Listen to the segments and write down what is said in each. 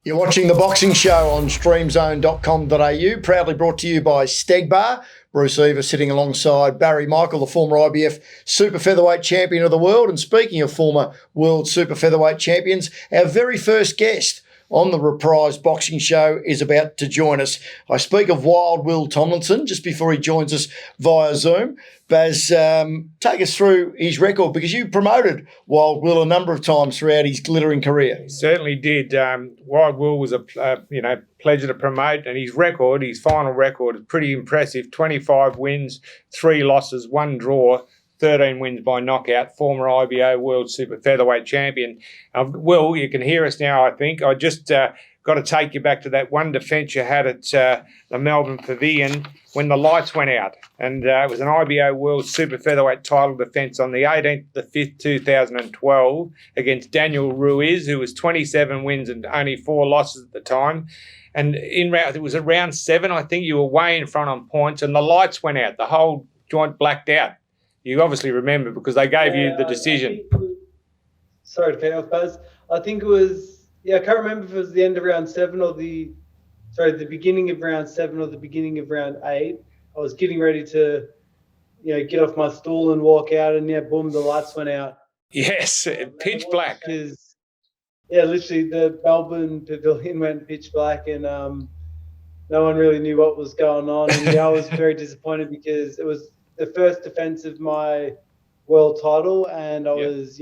You're watching The Boxing Show on streamzone.com.au, proudly brought to you by Steg Bar. Bruce Eva sitting alongside Barry Michael, the former IBF Super Featherweight Champion of the world. And speaking of former World Super Featherweight Champions, our very first guest on the reprised boxing show is about to join us. I speak of Wild Will Tomlinson just before he joins us via Zoom. Baz, take us through his record, because you promoted Wild Will a number of times throughout his glittering career. He certainly did. Wild Will was a pleasure to promote, and his final record is pretty impressive. 25 wins, 3 losses, 1 draw, 13 wins by knockout, former IBO World Super Featherweight Champion. Will, you can hear us now, I think. I just got to take you back to that one defence you had at the Melbourne Pavilion when the lights went out. And it was an IBO World Super Featherweight title defence on the 18th of the 5th, 2012 against Daniel Ruiz, who was 27 wins and only 4 losses at the time. And it was at round 7, I think. You were way in front on points and the lights went out. The whole joint blacked out. You obviously remember because they gave you the decision. Sorry to cut off, Baz. I think it was, I can't remember if it was the end of round 7 or the beginning of round 7 or the beginning of round 8. I was getting ready to, get off my stool and walk out, and boom, the lights went out. Yes, pitch black. Literally the Melbourne Pavilion went pitch black, and no one really knew what was going on. And I was very disappointed because it was the first defense of my world title, and I was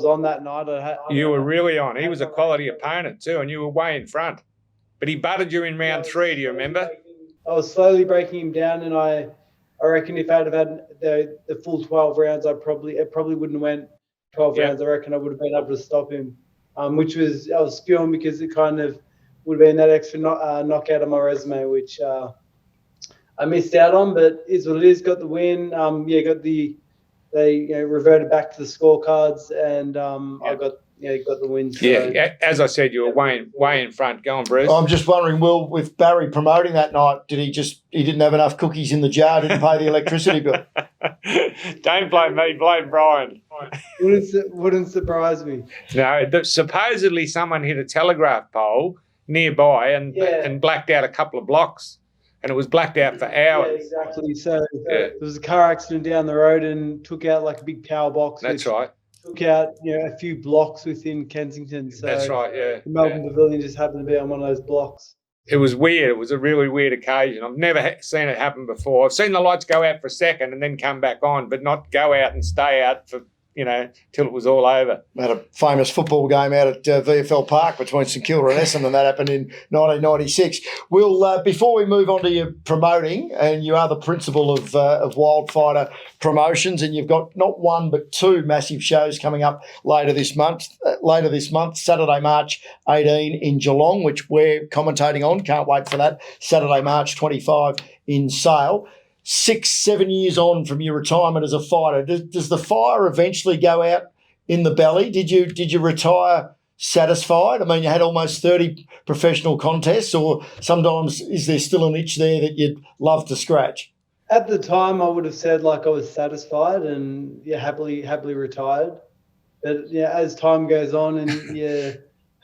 on that night. You were really on. He was a quality opponent too, and you were way in front. But he butted you in round 3. Do you remember? I was slowly breaking him down, and I reckon if I'd have had the full 12 rounds, it probably wouldn't have went 12 rounds. I reckon I would have been able to stop him, I was spewing because it kind of would have been that extra knockout on my resume, which I missed out on. But is what it is. Got the win. They reverted back to the scorecards, and I got the win. So. Yeah, as I said, you were way in front. Go on, Bruce. I'm just wondering, Will, with Barry promoting that night, he didn't have enough cookies in the jar, didn't pay the electricity bill? Don't blame me, blame Brian. Wouldn't surprise me. No, supposedly someone hit a telegraph pole nearby and blacked out a couple of blocks. And it was blacked out for hours. Yeah, exactly. So there was a car accident down the road and took out like a big power box. That's right. Took out a few blocks within Kensington. So that's right. Yeah. The Melbourne Pavilion just happened to be on one of those blocks. It was weird. It was a really weird occasion. I've never seen it happen before. I've seen the lights go out for a second and then come back on, but not go out and stay out for till it was all over. We had a famous football game out at VFL Park between St Kilda and Essendon, and that happened in 1996. Will, before we move on to your promoting, and you are the principal of Wildfighter Promotions, and you've got not one but 2 massive shows coming up later this month, Saturday, March 18 in Geelong, which we're commentating on. Can't wait for that. Saturday, March 25 in Sale. 6-7 years on from your retirement as a fighter, does the fire eventually go out in the belly? Did you retire satisfied? I mean, you had almost 30 professional contests, or sometimes is there still an itch there that you'd love to scratch? At the time, I would have said like I was satisfied and happily retired. But as time goes on and you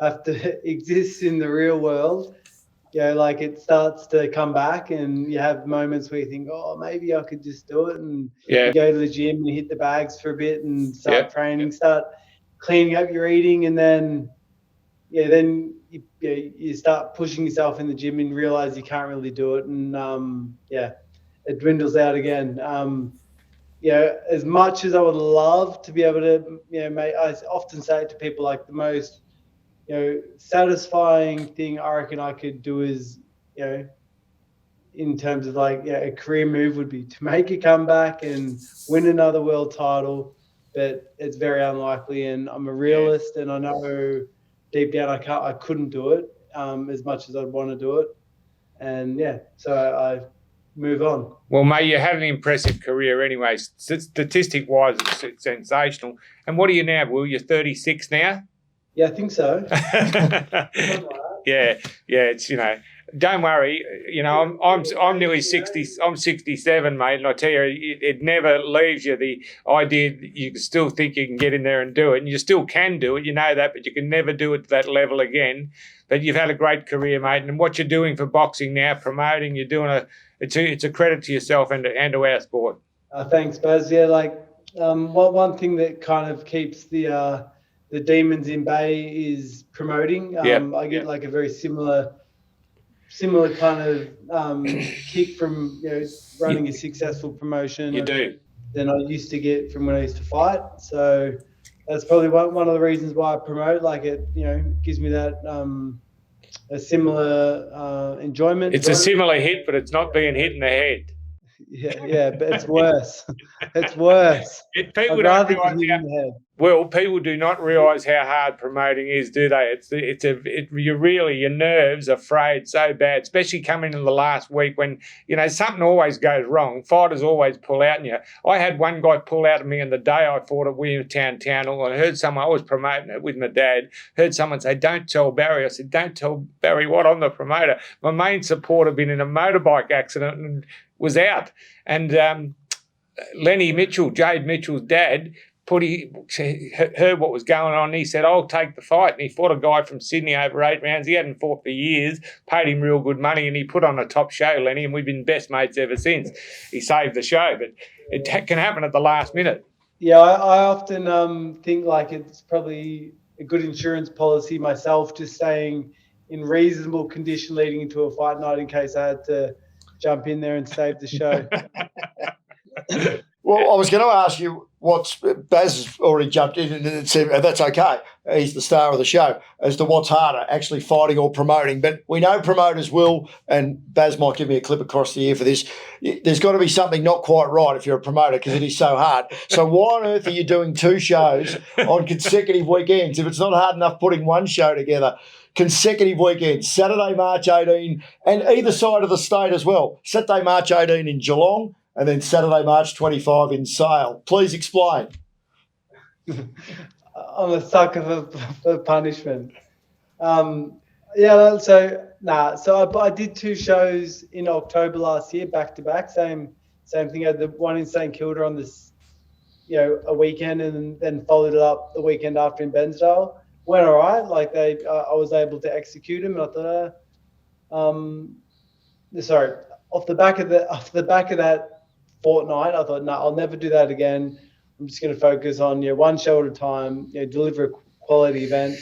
have to exist in the real world, like it starts to come back, and you have moments where you think, oh, maybe I could just do it, and you go to the gym and hit the bags for a bit and start training, start cleaning up your eating, and then you start pushing yourself in the gym and realize you can't really do it, and it dwindles out again. As much as I would love to be able to, I often say it to people, like the most satisfying thing I reckon I could do is, in terms of a career move would be to make a comeback and win another world title, but it's very unlikely. And I'm a realist, and I know deep down I couldn't do it as much as I'd want to do it. And so I move on. Well, mate, you had an impressive career anyway. Statistic-wise, it's sensational. And what are you now, Will? You're 36 now? Yeah, I think so. Yeah. It's don't worry. I'm nearly 60. I'm 67, mate, and I tell you, it never leaves you the idea that you can still think you can get in there and do it, and you still can do it. You know that, but you can never do it to that level again. But you've had a great career, mate, and what you're doing for boxing now, promoting, you're doing it's a credit to yourself and to our sport. Thanks, Baz. Yeah, one thing that kind of keeps the demons in bay is promoting. I get like a very similar kind of kick from running a successful promotion. You do. Than I used to get from when I used to fight. So that's probably one of the reasons why I promote. Like it gives me that a similar enjoyment. It's a similar hit, but it's not being hit in the head. Yeah, but it's worse. It's worse. People don't realise people do not realise how hard promoting is, do they? Your nerves are frayed so bad, especially coming in the last week when something always goes wrong. Fighters always pull out on you. I had one guy pull out on me on the day I fought at Williamstown Town Hall. I heard someone, I was promoting it with my dad, heard someone say, "Don't tell Barry." I said, "Don't tell Barry what? I'm the promoter." My main supporter had been in a motorbike accident and was out. And Lenny Mitchell, Jade Mitchell's dad, heard what was going on. He said, "I'll take the fight." And he fought a guy from Sydney over 8 rounds. He hadn't fought for years, paid him real good money, and he put on a top show, Lenny, and we've been best mates ever since. He saved the show, but it can happen at the last minute. Yeah, I often think like it's probably a good insurance policy myself, just staying in reasonable condition leading into a fight night in case I had to jump in there and save the show. Well, I was going to ask you Baz has already jumped in and said that's okay. He's the star of the show, as to what's harder, actually fighting or promoting. But we know promoters will, and Baz might give me a clip across the ear for this, there's got to be something not quite right if you're a promoter because it is so hard. So why on earth are you doing 2 shows on consecutive weekends if it's not hard enough putting one show together? Consecutive weekends, Saturday, March 18, and either side of the state as well. Saturday, March 18 in Geelong, and then Saturday, March 25 in Sale. Please explain. I'm a sucker for punishment. So I did 2 shows in October last year, back to back. Same thing. I had the one in St Kilda on this, a weekend, and then followed it up the weekend after in Bensdale. Went all right. I was able to execute them. And I thought, off the back of that fortnight, I thought, no, I'll never do that again. I'm just going to focus on one show at a time, deliver a quality event.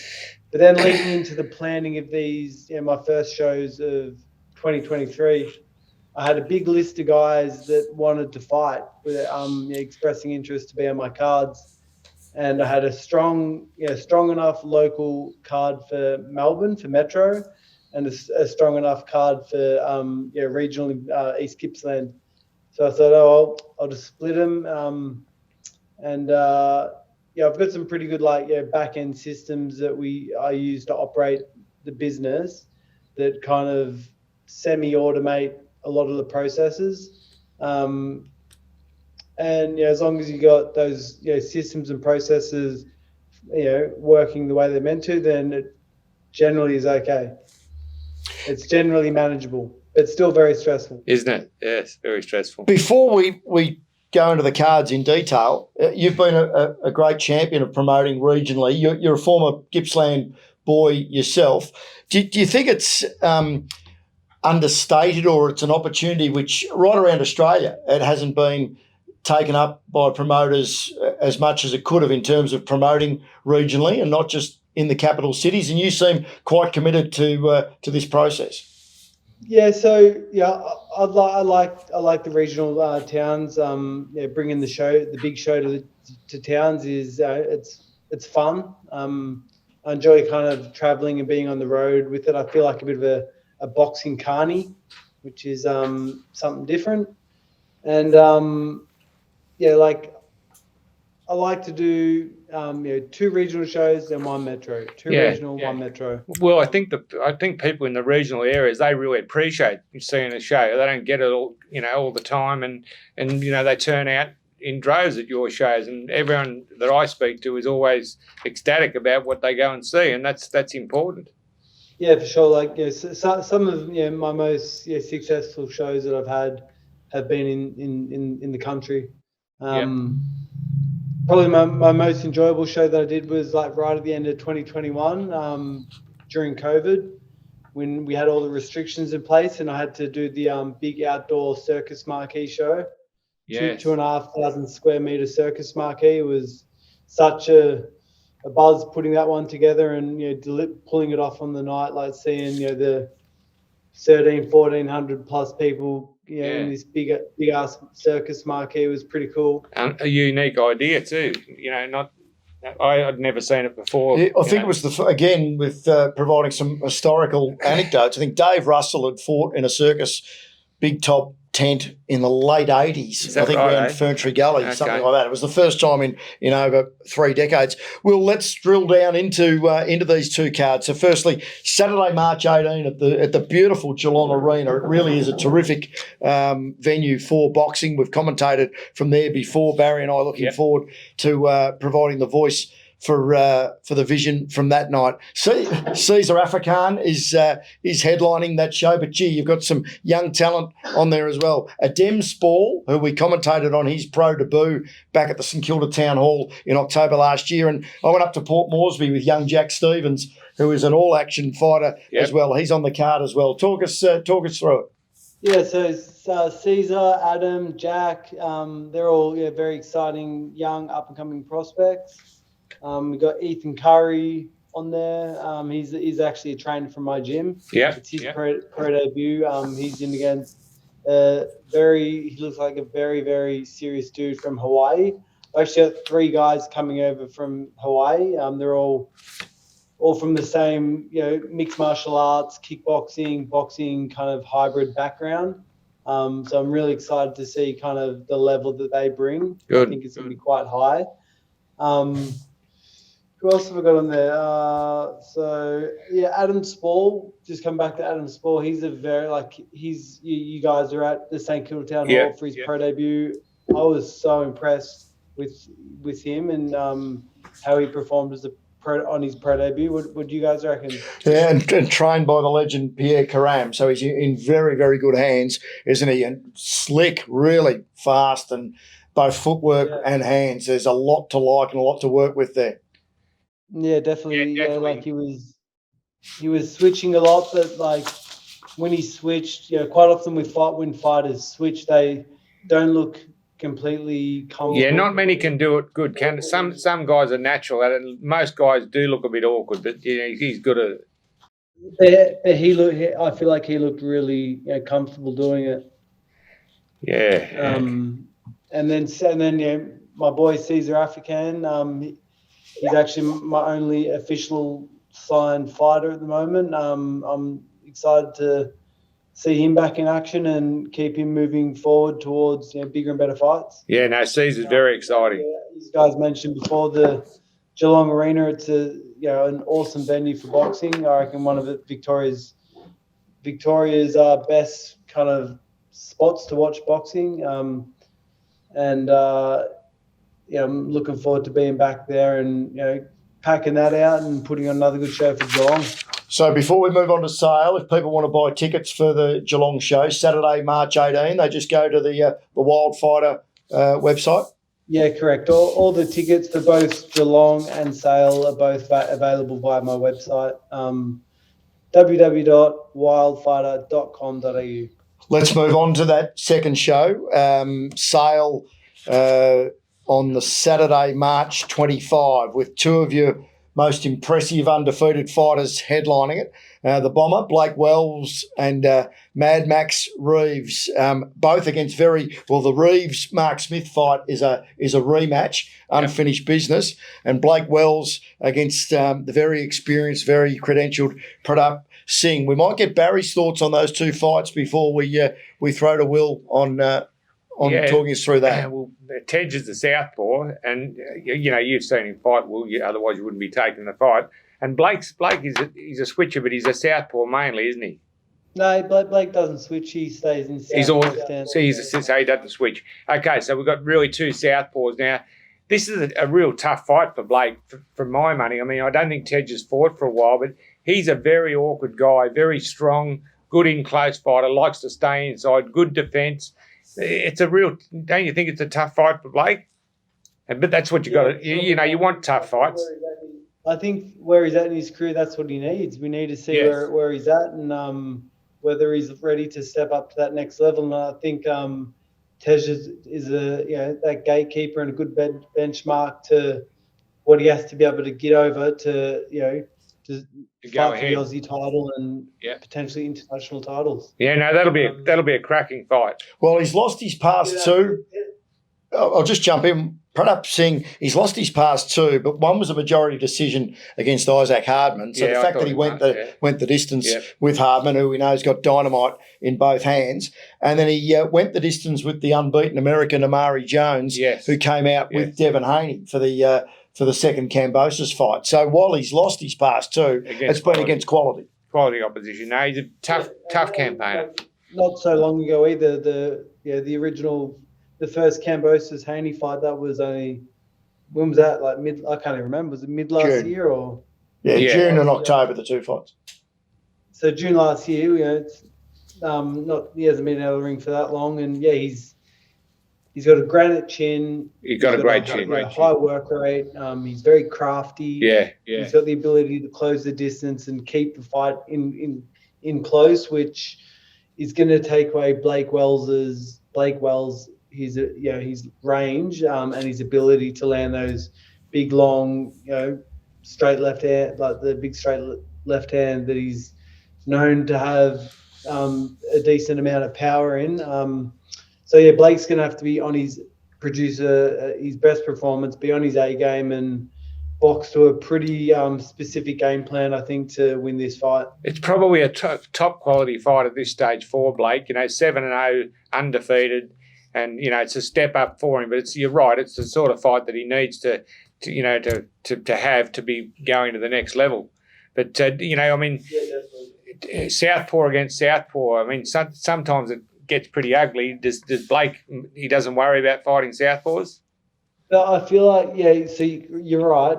But then leading into the planning of these, my first shows of 2023, I had a big list of guys that wanted to fight, with expressing interest to be on my cards. And I had a strong enough local card for Melbourne, for Metro, and a strong enough card for regional East Gippsland. So I thought, I'll just split them. I've got some pretty good back end systems that I use to operate the business that kind of semi-automate a lot of the processes. And as long as you got those systems and processes working the way they're meant to, then it generally is okay. It's generally manageable, but still very stressful, isn't it? Yes, very stressful. Before we go into the cards in detail, you've been a great champion of promoting regionally. You're a former Gippsland boy yourself. Do you think it's understated, or it's an opportunity which right around Australia it hasn't been taken up by promoters as much as it could have in terms of promoting regionally and not just in the capital cities? And you seem quite committed to this process. Yeah, so I like the regional towns. Bringing the big show to towns is it's fun. I enjoy kind of traveling and being on the road with it. I feel like a bit of a boxing carny, which is something different. And I like to do 2 regional shows and 1 metro. 2 regional, 1 metro. Well, I think people in the regional areas, they really appreciate seeing a show. They don't get it all all the time, and they turn out in droves at your shows, and everyone that I speak to is always ecstatic about what they go and see, and that's important. Yeah, for sure. Like, some of my most successful shows that I've had have been in the country. Probably my most enjoyable show that I did was like right at the end of 2021, during COVID, when we had all the restrictions in place, and I had to do the big outdoor circus marquee show. Yes. 2,500 square meter circus marquee. It was such a buzz putting that one together, and pulling it off on the night, like seeing the 1,1400 plus people in this big ass circus marquee was pretty cool. A unique idea too. I'd never seen it before. Yeah, I think it was again with providing some historical anecdotes. I think Dave Russell had fought in a circus big top tent in the late 80s, I think, right, around Ferntree Gully, something like that. It was the first time in over 3 decades. Well, let's drill down into these two cards. So firstly, Saturday, March 18 at the beautiful Geelong Arena. It really is a terrific venue for boxing. We've commentated from there before, Barry and I, looking forward to providing the voice for the vision from that night. Caesar African is headlining that show, but gee, you've got some young talent on there as well. Adem Spall, who we commentated on his pro debut back at the St Kilda Town Hall in October last year, and I went up to Port Moresby with young Jack Stevens, who is an all-action fighter as well. He's on the card as well. Talk us through it. Yeah, so Caesar, Adam, Jack, they're all very exciting young up-and-coming prospects. We've got Ethan Curry on there. He's actually a trainer from my gym. Yeah, it's his pro debut. He's in against he looks like a very, very serious dude from Hawaii. I actually got 3 guys coming over from Hawaii. They're all from the same mixed martial arts, kickboxing, boxing kind of hybrid background. So I'm really excited to see kind of the level that they bring. Good. I think it's going to be quite high. Who else have I got on there? Adam Spall. Just come back to Adam Spall. He's you guys are at the St Kilda Town Hall for his pro debut. I was so impressed with him and how he performed on his pro debut. What do you guys reckon? Yeah, and trained by the legend Pierre Karam, so he's in very, very good hands, isn't he? And slick, really fast, and both footwork and hands. There's a lot to like and a lot to work with there. Yeah, definitely. Yeah, like he was switching a lot, but like when he switched, quite often when fighters switch, they don't look completely comfortable. Yeah, not many can do it good. Some guys are natural at it. Most guys do look a bit awkward, but he's good at it. But I feel like he looked really comfortable doing it. Yeah. And then my boy Caesar African. He's actually my only official signed fighter at the moment. I'm excited to see him back in action and keep him moving forward towards bigger and better fights. Yeah, no, Caesar's very exciting. These guys mentioned before the Geelong Arena. It's an awesome venue for boxing. I reckon one of Victoria's best kind of spots to watch boxing. I'm looking forward to being back there and packing that out and putting on another good show for Geelong. So before we move on to sale, if people want to buy tickets for the Geelong show, Saturday, March 18, they just go to the Wildfighter website? Yeah, correct. All the tickets for both Geelong and Sale are both available via my website, www.wildfighter.com.au. Let's move on to that second show, Sale on the Saturday, March 25, with 2 of your most impressive undefeated fighters headlining it. The Bomber, Blake Wells, and Mad Max Reeves, both against the Reeves Mark Smith fight is a rematch, unfinished business, and Blake Wells against the very experienced, very credentialed Pratap Singh. We might get Barry's thoughts on those 2 fights before we throw to Will on talking us through that. Well, Tej is the southpaw, and you've seen him fight. Well, otherwise you wouldn't be taking the fight. And Blake he's a switcher, but he's a southpaw mainly, isn't he? No, Blake doesn't switch. He stays in south. He doesn't switch. Okay, so we've got really 2 southpaws now. This is a real tough fight for Blake, for my money. I mean, I don't think Tej has fought for a while, but He's a very awkward guy, very strong, good in close fighter, likes to stay inside, good defence. It's a real. Don't you think it's a tough fight for Blake? But that's what you got to. You want tough fights. I think where he's at in his career, that's what he needs. We need to see where he's at and whether he's ready to step up to that next level. And I think Tej is a that gatekeeper and a good benchmark to what he has to be able to get over to to fight for the Aussie title and potentially international titles. Yeah, no, that'll be a cracking fight. Well, he's lost his past two. I'll just jump in. Pranab Singh, he's lost his past two, but one was a majority decision against Isaac Hardman. So the fact that he went the distance with Hardman, who we know has got dynamite in both hands, and then he went the distance with the unbeaten American Amari Jones, who came out with Devin Haney for the second Cambosis fight. So while he's lost his past two, it's been against quality opposition. No, he's a tough campaigner. Not so long ago either. The original. The first Cambosis Haney fight, that was only, when was that? Like mid, I can't even remember. Was it mid last year or? June and October, the two fights. So June last year, it's he hasn't been out of the ring for that long, and he's got a granite chin. He's got a great chin, high work rate. He's very crafty. He's got the ability to close the distance and keep the fight in close, which is going to take away Blake Wells' his range and his ability to land those big, long, straight left hand, like the big straight left hand that he's known to have a decent amount of power in. Blake's going to have to be on his best performance, be on his A game, and box to a pretty specific game plan, I think, to win this fight. It's probably a top quality fight at this stage for Blake. 7-0, undefeated. And it's a step up for him, but you're right. It's the sort of fight that he needs to have to be going to the next level. But southpaw against southpaw. I mean, sometimes it gets pretty ugly. Does Blake? He doesn't worry about fighting southpaws. No, I feel like So you're right.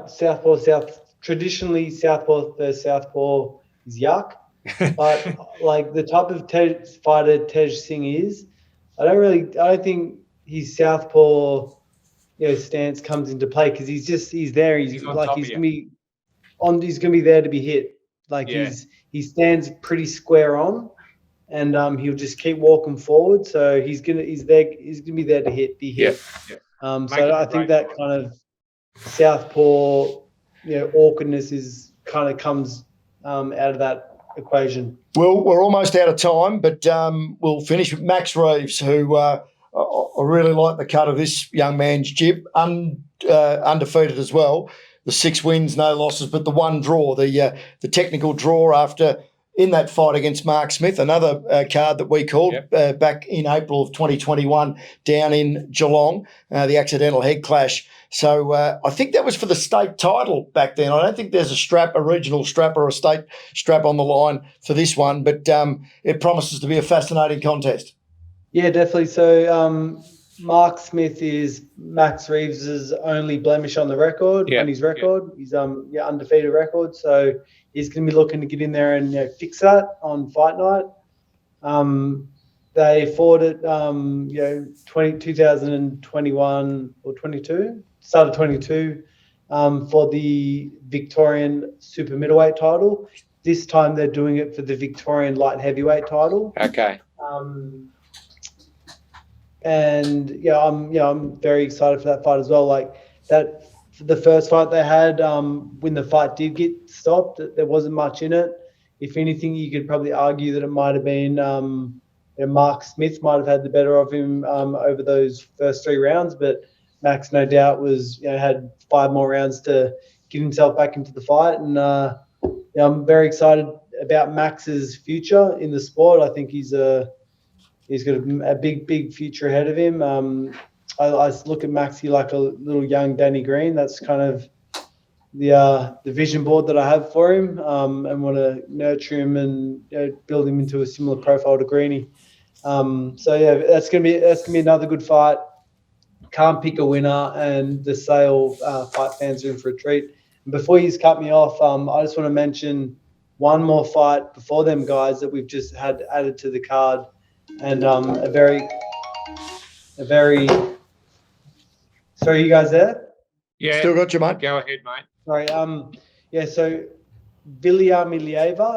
Traditionally, southpaw versus southpaw is yuck. But like the type of fighter Tej Singh is. I don't think his southpaw, stance comes into play because he's there. He's gonna be there to be hit. Like he stands pretty square on, and he'll just keep walking forward. So he's gonna be there to be hit. Yeah. So I think that kind of southpaw, awkwardness comes out of that equation. Well, we're almost out of time, but we'll finish with Max Reeves, who I really like the cut of this young man's jib, undefeated as well. The 6 wins, no losses, but the one draw, the technical draw after in that fight against Mark Smith, another card that we called back in April of 2021 down in Geelong, the accidental head clash. So I think that was for the state title back then. I don't think there's a regional strap or a state strap on the line for this one, but it promises to be a fascinating contest. Yeah, definitely. So Mark Smith is Max Reeves' only blemish on the record, on his record. He's undefeated record. So he's going to be looking to get in there and fix that on fight night. They fought it, 2021 or 22. Started 22 for the Victorian super middleweight title. This time they're doing it for the Victorian light heavyweight title. Okay. I'm very excited for that fight as well. Like that, the first fight they had, when the fight did get stopped, there wasn't much in it. If anything, you could probably argue that it might have been Mark Smith might have had the better of him over those first 3 rounds, but Max, no doubt, had 5 more rounds to get himself back into the fight, and I'm very excited about Max's future in the sport. I think he's got a big future ahead of him. I look at Maxie like a little young Danny Green. That's kind of the vision board that I have for him, and want to nurture him and build him into a similar profile to Greeny. That's gonna be another good fight. Can't pick a winner, and the Sale fight fans are in for a treat. And before you cut me off, I just want to mention one more fight before them guys that we've just had added to the card, and a very. Sorry, you guys there? Yeah. Still got you, mate. Go ahead, mate. Sorry. Yeah. So Vilja Milieva,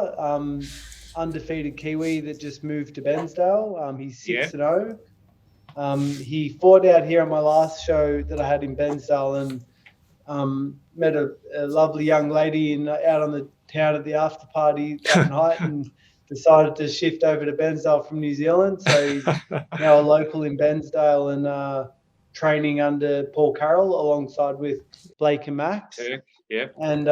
undefeated Kiwi that just moved to Bensdale. He's 6-0. He fought out here on my last show that I had in Bensdale, and met a lovely young lady out on the town at the after party that night, and decided to shift over to Bensdale from New Zealand. So he's now a local in Bensdale and training under Paul Carroll alongside with Blake and Max. Yeah. And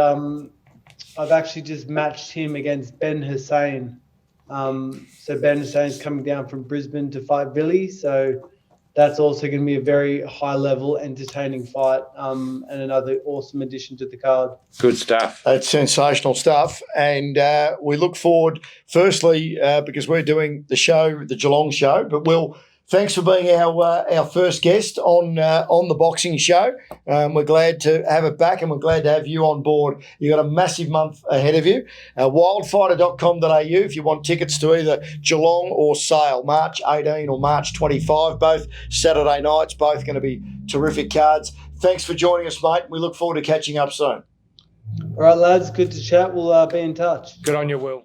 I've actually just matched him against Ben Hussein. So Ben Hussein's coming down from Brisbane to fight Billy. So that's also going to be a very high-level, entertaining fight, and another awesome addition to the card. Good stuff. That's sensational stuff. And we look forward, firstly, because we're doing the show, the Geelong show, but Will, thanks for being our first guest on the boxing show. We're glad to have it back, and we're glad to have you on board. You've got a massive month ahead of you. Wildfighter.com.au if you want tickets to either Geelong or Sale, March 18 or March 25, both Saturday nights, both going to be terrific cards. Thanks for joining us, mate. We look forward to catching up soon. All right, lads, good to chat. We'll be in touch. Good on you, Will.